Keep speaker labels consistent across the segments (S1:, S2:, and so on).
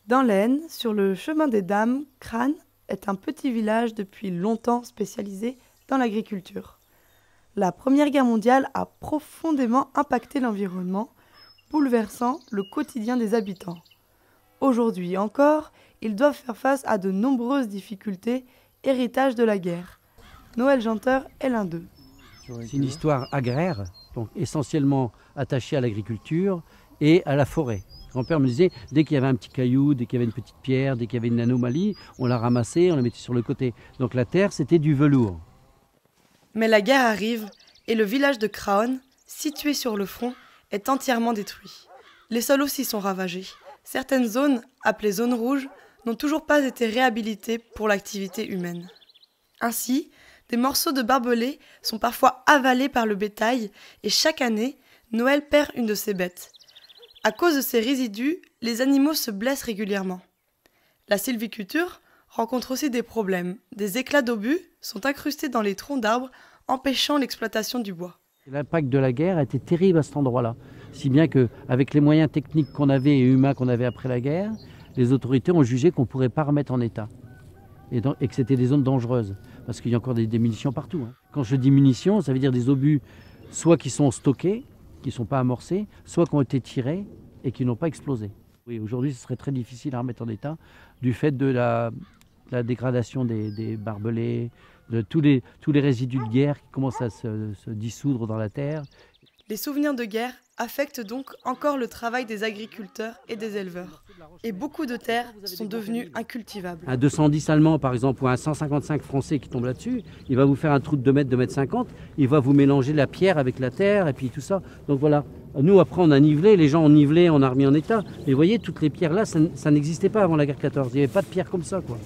S1: Dans l'Aisne, sur le chemin des Dames, Crâne est un petit village depuis longtemps spécialisé dans l'agriculture. La Première Guerre mondiale a profondément impacté l'environnement, bouleversant le quotidien des habitants. Aujourd'hui encore, ils doivent faire face à de nombreuses difficultés, héritage de la guerre. Noël Janteur est l'un d'eux.
S2: C'est une histoire agraire, donc essentiellement attachée à l'agriculture et à la forêt. Grand-père me disait, dès qu'il y avait un petit caillou, dès qu'il y avait une petite pierre, dès qu'il y avait une anomalie, on la ramassait, on la mettait sur le côté. Donc la terre, c'était du velours.
S1: Mais la guerre arrive et le village de Craonne, situé sur le front, est entièrement détruit. Les sols aussi sont ravagés. Certaines zones, appelées zones rouges, n'ont toujours pas été réhabilitées pour l'activité humaine. Ainsi, des morceaux de barbelés sont parfois avalés par le bétail et chaque année, Noël perd une de ses bêtes. À cause de ces résidus, les animaux se blessent régulièrement. La sylviculture rencontre aussi des problèmes. Des éclats d'obus sont incrustés dans les troncs d'arbres, empêchant l'exploitation du bois.
S2: L'impact de la guerre a été terrible à cet endroit-là. Si bien qu'avec les moyens techniques qu'on avait et humains qu'on avait après la guerre, les autorités ont jugé qu'on ne pourrait pas remettre en état. Et que c'était des zones dangereuses. Parce qu'il y a encore des munitions partout. Quand je dis munitions, ça veut dire des obus soit qui sont stockés, qui ne sont pas amorcés, soit qui ont été tirés et qui n'ont pas explosé. Oui, aujourd'hui, ce serait très difficile à remettre en état du fait de la dégradation des barbelés, de tous les résidus de guerre qui commencent à se dissoudre dans la terre.
S1: Les souvenirs de guerre affectent donc encore le travail des agriculteurs et des éleveurs. Et beaucoup de terres sont devenues incultivables.
S2: Un 210 allemand, par exemple, ou un 155 français qui tombe là-dessus, il va vous faire un trou de 2 mètres, 2,50 m, il va vous mélanger la pierre avec la terre et puis tout ça. Donc voilà. Nous, après, on a nivelé, les gens ont nivelé, on a remis en état. Mais vous voyez, toutes les pierres là, ça n'existait pas avant la guerre 14. Il n'y avait pas de pierre comme ça, quoi.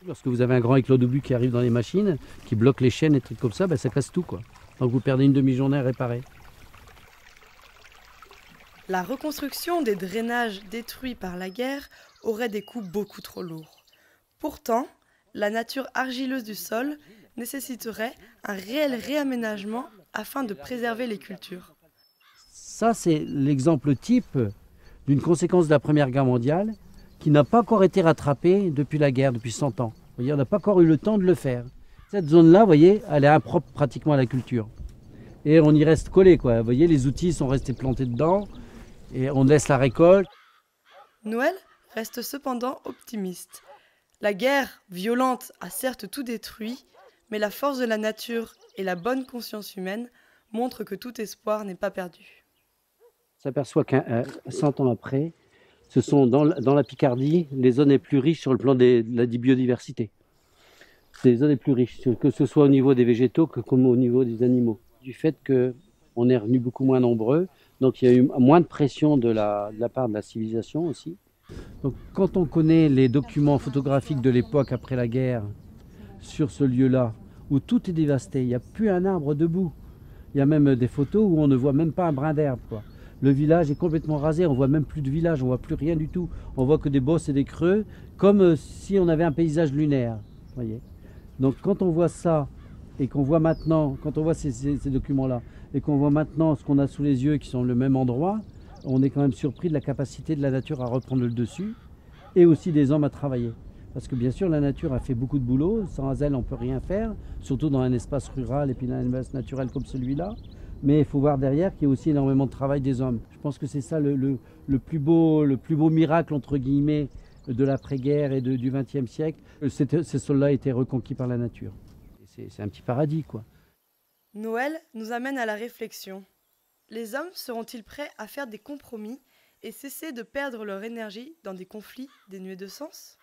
S2: Lorsque vous avez un grand éclat d'obus qui arrive dans les machines, qui bloque les chaînes et trucs comme ça, ben, ça casse tout, quoi. Donc vous perdez une demi-journée à réparer.
S1: La reconstruction des drainages détruits par la guerre aurait des coûts beaucoup trop lourds. Pourtant, la nature argileuse du sol nécessiterait un réel réaménagement afin de préserver les cultures.
S2: Ça, c'est l'exemple type d'une conséquence de la Première Guerre mondiale qui n'a pas encore été rattrapée depuis la guerre, depuis 100 ans. Vous voyez, on n'a pas encore eu le temps de le faire. Cette zone-là, vous voyez, elle est impropre pratiquement à la culture. Et on y reste collé, quoi. Vous voyez, les outils sont restés plantés dedans et on laisse la récolte.
S1: Noël reste cependant optimiste. La guerre violente a certes tout détruit, mais la force de la nature et la bonne conscience humaine montrent que tout espoir n'est pas perdu.
S2: On s'aperçoit qu'un 100 ans après, ce sont dans la Picardie les zones les plus riches sur le plan de la biodiversité. C'est les zones les plus riches, que ce soit au niveau des végétaux comme au niveau des animaux. Du fait qu'on est revenu beaucoup moins nombreux, donc il y a eu moins de pression de la part de la civilisation aussi. Donc quand on connaît les documents photographiques de l'époque après la guerre sur ce lieu-là, où tout est dévasté, il n'y a plus un arbre debout. Il y a même des photos où on ne voit même pas un brin d'herbe, quoi. Le village est complètement rasé, on voit même plus de village, on voit plus rien du tout. On voit que des bosses et des creux, comme si on avait un paysage lunaire. Voyez. Donc quand on voit ça, et qu'on voit maintenant, quand on voit ces documents-là, et qu'on voit maintenant ce qu'on a sous les yeux qui sont le même endroit, on est quand même surpris de la capacité de la nature à reprendre le dessus, et aussi des hommes à travailler. Parce que bien sûr, la nature a fait beaucoup de boulot, sans elle on ne peut rien faire, surtout dans un espace rural et puis dans un espace naturel comme celui-là. Mais il faut voir derrière qu'il y a aussi énormément de travail des hommes. Je pense que c'est ça le plus beau miracle, entre guillemets, de l'après-guerre et du XXe siècle. Ces sols-là étaient reconquis par la nature. C'est un petit paradis, quoi.
S1: Noël nous amène à la réflexion. Les hommes seront-ils prêts à faire des compromis et cesser de perdre leur énergie dans des conflits dénués de sens ?